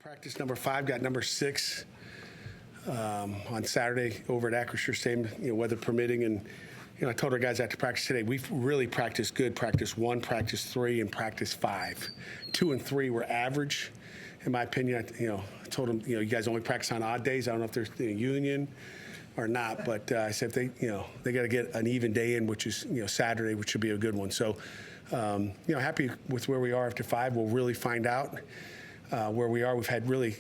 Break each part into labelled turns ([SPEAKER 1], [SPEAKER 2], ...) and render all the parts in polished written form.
[SPEAKER 1] Practice number 5, got number 6 on Saturday over at Acrisure, same, weather permitting. And, I told our guys after practice today, we've really practiced good. Practice 1, practice 3, and practice 5. 2 and 3 were average, in my opinion. I told them, you guys only practice on odd days. I don't know if there's a union or not, but I said if they got to get an even day in, which is, Saturday, which should be a good one. So, happy with where we are after 5. We'll really find out where we are. We've had really,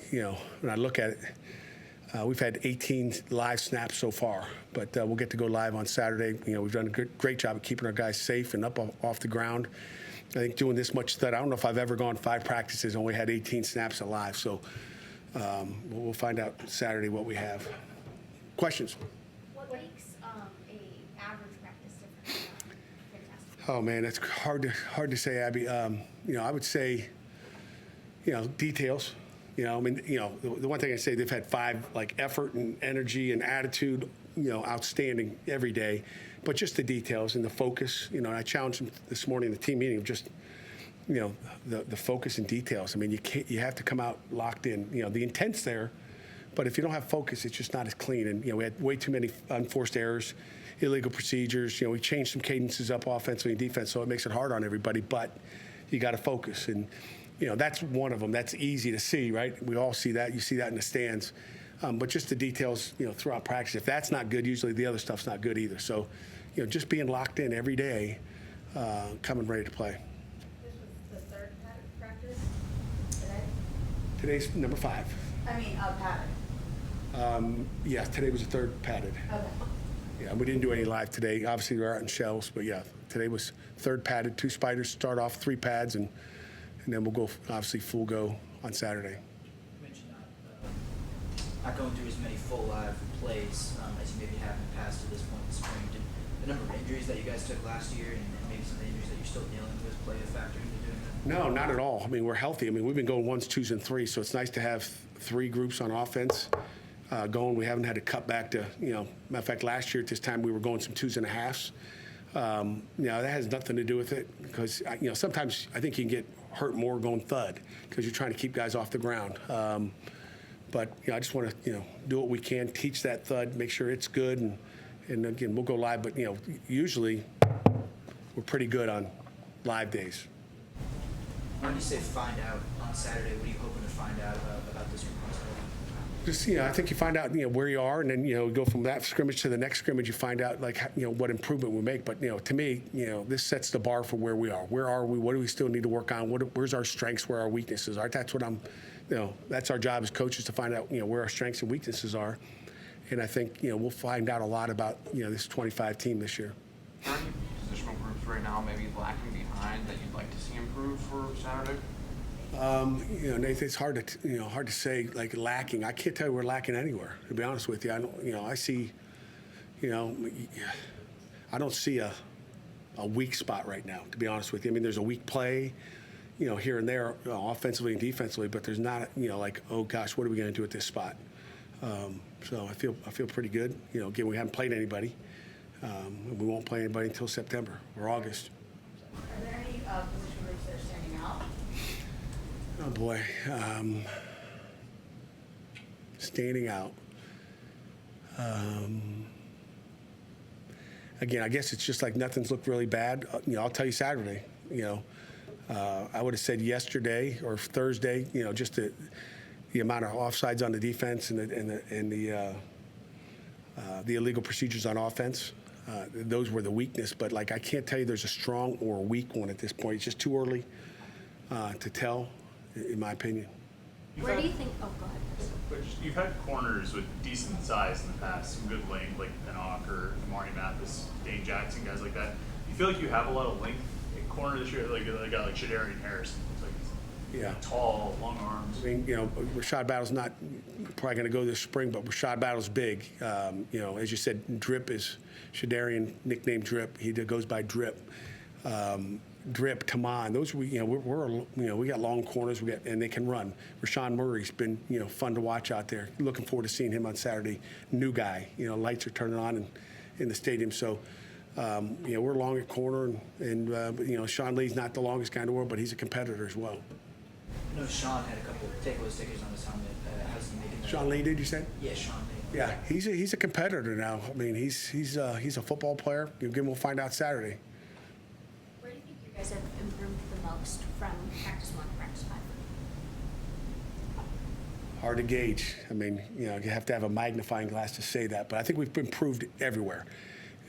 [SPEAKER 1] when I look at it, we've had 18 live snaps so far, but we'll get to go live on Saturday. We've done a great job of keeping our guys safe and up off the ground. I think doing this much stud, I don't know if I've ever gone 5 practices and only had 18 snaps alive. So we'll find out Saturday what we have. Questions?
[SPEAKER 2] What makes a average practice different from fantastic?
[SPEAKER 1] Oh man, that's hard to say, Abby. I would say, details. The one thing I say, they've had 5 like effort and energy and attitude, outstanding every day, but just the details and the focus. I challenged them this morning in the team meeting of just, the focus and details. I mean, you have to come out locked in. The intent's there, but if you don't have focus, it's just not as clean. And we had way too many unforced errors, illegal procedures. We changed some cadences up offensively and defense, so it makes it hard on everybody. But you got to focus, and that's one of them. That's easy to see, right? We all see that. You see that in the stands. But just the details, throughout practice. If that's not good, usually the other stuff's not good either. So, just being locked in every day, coming ready to play.
[SPEAKER 2] This was the third practice today?
[SPEAKER 1] Today's number 5.
[SPEAKER 2] I mean, pattern.
[SPEAKER 1] Yeah, today was the third padded.
[SPEAKER 2] Okay.
[SPEAKER 1] Yeah, we didn't do any live today. Obviously, we're out in shells, but yeah, today was third padded. 2 spiders start off, 3 pads, and then we'll go, obviously, full go on Saturday.
[SPEAKER 3] You mentioned not going through as many full live plays as you maybe have in the past to this point in the spring. Did the number of injuries that you guys took last year and maybe some of the injuries that you're still dealing with play a factor into doing that?
[SPEAKER 1] No, not at all. I mean, we're healthy. I mean, we've been going 1s, 2s, and 3s, so it's nice to have 3 groups on offense going. We haven't had to cut back to, matter of fact, last year at this time we were going some 2s and a halves. That has nothing to do with it because, sometimes I think you can get hurt more going thud because you're trying to keep guys off the ground. But I just want to, do what we can, teach that thud, make sure it's good, and again, we'll go live. But, usually we're pretty good on live days.
[SPEAKER 3] When you say find out on Saturday, what are you hoping to find out about this group?
[SPEAKER 1] Just, I think you find out, where you are, and then, go from that scrimmage to the next scrimmage. You find out, like, what improvement we make. But, to me, this sets the bar for where we are. Where are we? What do we still need to work on? Where's our strengths? Where our weaknesses are? That's what I'm, that's our job as coaches to find out, where our strengths and weaknesses are. And I think, we'll find out a lot about, this 25 team this year.
[SPEAKER 4] Are any positional groups right now maybe lacking behind that you'd like to see improve for Saturday?
[SPEAKER 1] Nathan, it's hard to say, like, lacking. I can't tell you we're lacking anywhere, to be honest with you. I see, I don't see a weak spot right now, to be honest with you. I mean, there's a weak play, here and there, offensively and defensively, but there's not, like, oh gosh, what are we going to do at this spot? So I feel pretty good. Again, we haven't played anybody. We won't play anybody until September or August.
[SPEAKER 2] Are there any position groups that are standing out?
[SPEAKER 1] Oh boy, standing out. Again, I guess it's just like nothing's looked really bad. I'll tell you Saturday. I would have said yesterday or Thursday. Just the amount of offsides on the defense and the illegal procedures on offense. Those were the weakness. But like I can't tell you there's a strong or a weak one at this point. It's just too early to tell. In my opinion.
[SPEAKER 2] Where do you think? Oh, go ahead.
[SPEAKER 5] But you've had corners with decent size in the past, some good length like Pinnock or Amari Mathis, Dane Jackson, guys like that. You feel like you have a lot of length in corner this year, like a guy like Shadarian Harrison. Looks like he's tall, long arms.
[SPEAKER 1] I mean, Rashad Battle's not probably going to go this spring, but Rashad Battle's big. As you said, Drip is Shadarian, nicknamed Drip. He goes by Drip. Drip, Taman, those we got long corners, and they can run. Rashawn Murray's been fun to watch out there. Looking forward to seeing him on Saturday. New guy, lights are turning on in the stadium. So we're long at corner, and Sean Lee's not the longest guy in the world, but he's a competitor as well.
[SPEAKER 3] I know Sean had a couple of takeaway stickers on his helmet. How's he making that?
[SPEAKER 1] Sean Lee, did you say?
[SPEAKER 3] Yeah, Sean Lee.
[SPEAKER 1] Yeah, he's a competitor now. I mean, he's a football player. Again, we'll find out Saturday.
[SPEAKER 2] Where do you think you guys have improved the most from practice 1 to practice 5?
[SPEAKER 1] Hard to gauge. I mean, you have to have a magnifying glass to say that, but I think we've improved everywhere,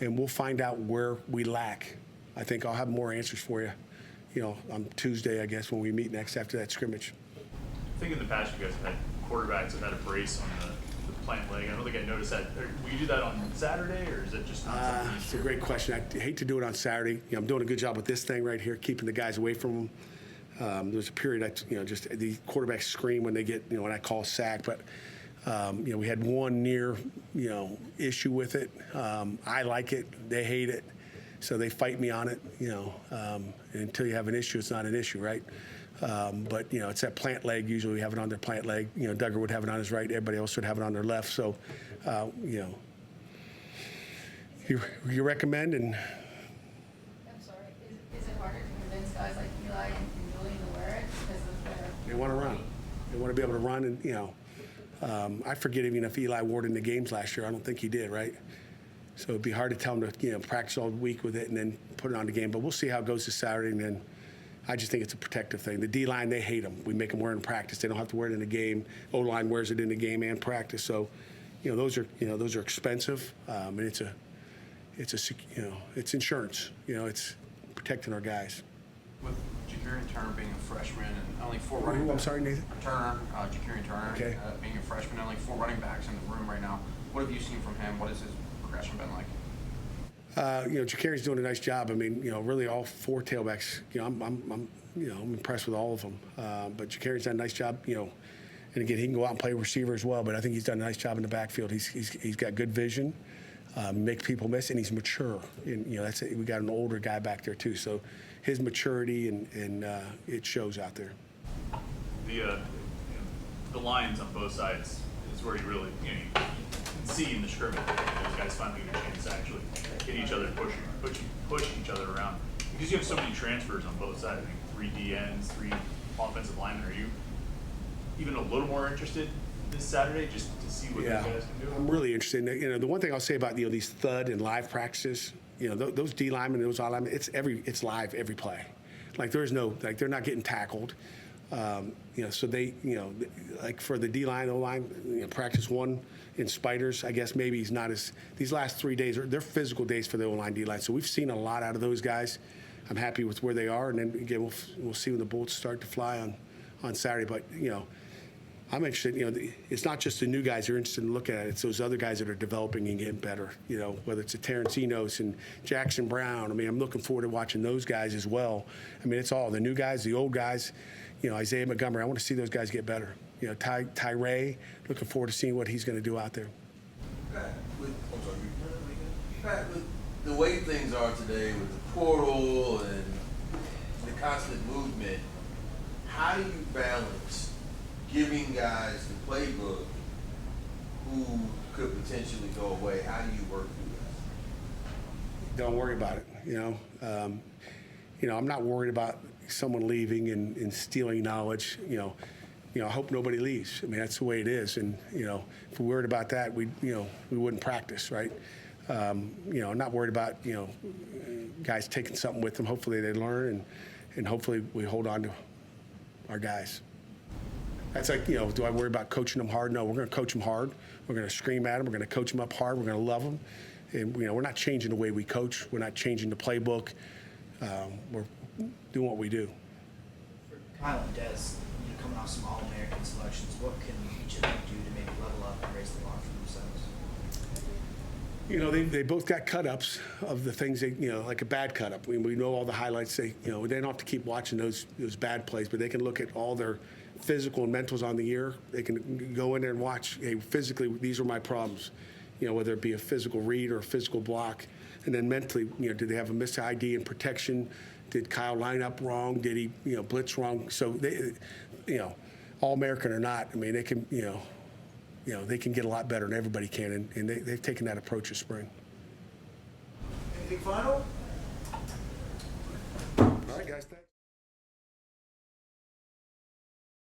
[SPEAKER 1] and we'll find out where we lack. I think I'll have more answers for you, on Tuesday, I guess, when we meet next after that scrimmage.
[SPEAKER 5] I think in the past you guys have had quarterbacks that had a brace on the plant leg. I don't think I noticed that. Will you do that on Saturday, or is it just not something?
[SPEAKER 1] It's a great question. I hate to do it on Saturday. I'm doing a good job with this thing right here, keeping the guys away from them. There was a period, just the quarterbacks scream when they get, what I call sack. But, we had one near, issue with it. I like it. They hate it. So they fight me on it, until you have an issue, it's not an issue, right? But, it's that plant leg. Usually we have it on their plant leg. Duggar would have it on his right. Everybody else would have it on their left. So, you recommend and.
[SPEAKER 6] I'm sorry, is it harder to convince guys like Eli and Julian to wear it because of their?
[SPEAKER 1] They want to run. They want to be able to run, and I forget even if Eli wore it in the games last year. I don't think he did, right? So it'd be hard to tell him to practice all week with it and then put it on the game. But we'll see how it goes this Saturday, and then I just think it's a protective thing. The D line, they hate them. We make them wear it in practice. They don't have to wear it in the game. O line wears it in the game and practice. So, those are expensive, and it's insurance. It's protecting our guys.
[SPEAKER 4] With Ja'Kurian Turner being a freshman and only 4 running
[SPEAKER 1] I'm
[SPEAKER 4] backs.
[SPEAKER 1] sorry, Nathan.
[SPEAKER 4] Ja'Kurian Turner
[SPEAKER 1] Okay.
[SPEAKER 4] Being a freshman and only 4 running backs in the room right now. What have you seen from him? What has his progression been like?
[SPEAKER 1] Ja'Kurian's doing a nice job. I mean, really all 4 tailbacks. I'm impressed with all of them. But Ja'Kurian's done a nice job. And again, he can go out and play receiver as well. But I think he's done a nice job in the backfield. He's got good vision, makes people miss, and he's mature. And that's it. We got an older guy back there too. So his maturity and it shows out there.
[SPEAKER 5] The lines on both sides is where you really you can see in the scrimmage. Those guys finally get a chance to actually hit each other, push each other around. Because you have so many transfers on both sides. I mean, 3 DNs, 3 offensive linemen. Are you even a little more interested this Saturday just to see what those guys can do?
[SPEAKER 1] I'm really interested. The one thing I'll say about these thud and live practices, those D linemen and those I linemen, it's live every play. Like there's no they're not getting tackled. So they like for the D line, O line, practice 1 in Spiders. I guess maybe he's not as these last 3 days they're physical days for the O line D line. So we've seen a lot out of those guys. I'm happy with where they are, and then again we'll see when the bullets start to fly on Saturday. But I'm interested. It's not just the new guys you're interested in looking at. It's those other guys that are developing and getting better. Whether it's a Terrence Enos and Jackson Brown. I mean, I'm looking forward to watching those guys as well. I mean, it's all the new guys, the old guys. Isaiah Montgomery. I want to see those guys get better. Tyree. Looking forward to seeing what he's going to do out there.
[SPEAKER 7] Pat, with the way things are today, with the portal and the constant movement, how do you balance giving guys the playbook who could potentially go away? How do you work through that?
[SPEAKER 1] Don't worry about it. I'm not worried about someone leaving and stealing knowledge. I hope nobody leaves. I mean, that's the way it is. And if we're worried about that, we wouldn't practice, right? I'm not worried about guys taking something with them. Hopefully they learn, and hopefully we hold on to our guys. That's like, do I worry about coaching them hard? No, we're going to coach them hard. We're going to scream at them. We're going to coach them up hard. We're going to love them. And, we're not changing the way we coach. We're not changing the playbook. We're doing what we do.
[SPEAKER 3] For Kyle and Des, coming off some All-American selections, what can each of them do to maybe level up and raise the bar for themselves?
[SPEAKER 1] They both got cut-ups of the things they, like a bad cut-up. We know all the highlights. They don't have to keep watching those bad plays, but they can look at all their physical and mentals on the year. They can go in there and watch, hey, physically, these are my problems, whether it be a physical read or a physical block. And then mentally, did they have a missed ID in protection? Did Kyle line up wrong? Did he, blitz wrong? So they, All-American or not, I mean, they can, they can get a lot better than everybody can, and they've taken that approach this spring.
[SPEAKER 7] Anything final?
[SPEAKER 1] All right, guys, thanks.